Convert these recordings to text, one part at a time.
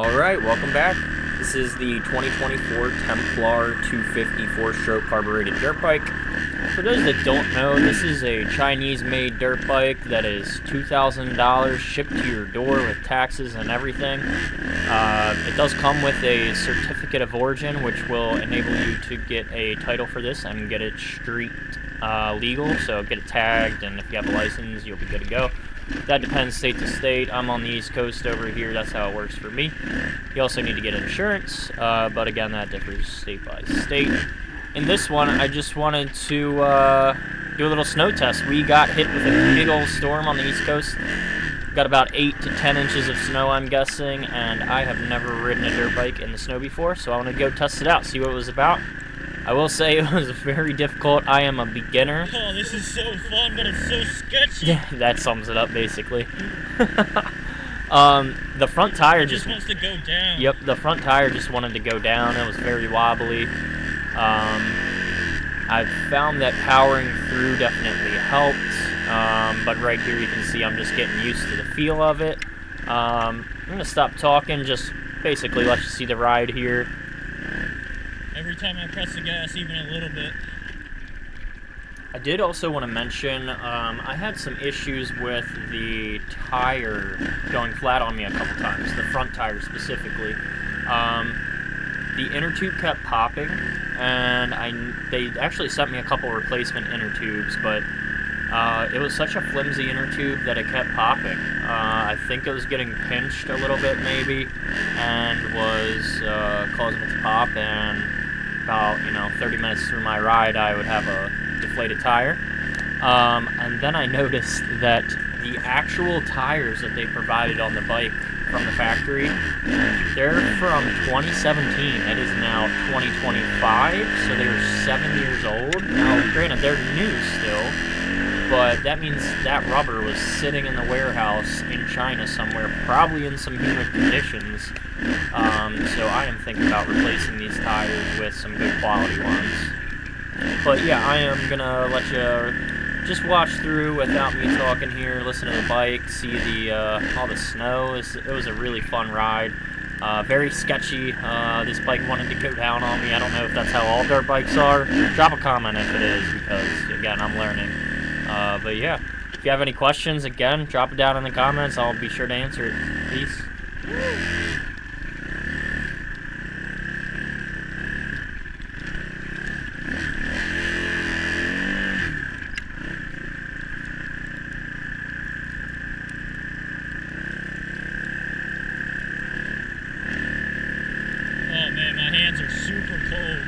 Alright, welcome back. This is the 2024 Templar 250 4-stroke carbureted dirt bike. For those that don't know, this is a Chinese-made dirt bike that is $2,000 shipped to your door with taxes and everything. It does come with a certificate of origin, which will enable you to get a title for this and get it street legal, so get it tagged, and if you have a license, you'll be good to go. That depends state to state. I'm on the East Coast over here. That's how it works for me. You also need to get insurance, but again, that differs state by state. In this one, I just wanted to do a little snow test. We got hit with a big old storm on the East Coast. Got about 8 to 10 inches of snow, I'm guessing, and I have never ridden a dirt bike in the snow before, so I want to go test it out, see what it was about. I will say it was very difficult. I am a beginner. Oh, this is so fun, but it's so sketchy. Yeah, that sums it up, basically. The front tire just wants to go down. Yep, the front tire just wanted to go down. It was very wobbly. I found that powering through definitely helped. But right here you can see I'm just getting used to the feel of it. I'm going to stop talking, just basically let you see the ride here. Every time I press the gas, even a little bit. I did also want to mention, I had some issues with the tire going flat on me a couple times, the front tire specifically. The inner tube kept popping, and they actually sent me a couple replacement inner tubes, but it was such a flimsy inner tube that it kept popping. I think it was getting pinched a little bit maybe, and was causing it to pop, and about 30 minutes through my ride I would have a deflated tire. And then I noticed that the actual tires that they provided on the bike from the factory, they're from 2017. It is now 2025, so they were 7 years old. Now, granted, they're new still, but that means that rubber was sitting in the warehouse in China somewhere, probably in some humid conditions. So I am thinking about replacing these tires with some good quality ones. But yeah, I am gonna let you just watch through without me talking here, listen to the bike, see the all the snow. It was a really fun ride. Very sketchy. This bike wanted to go down on me. I don't know if that's how all dirt bikes are. Drop a comment if it is, because again, I'm learning. But yeah, if you have any questions, again, drop it down in the comments. I'll be sure to answer it. Peace. Oh man, my hands are super cold.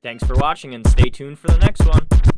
Thanks for watching, and stay tuned for the next one.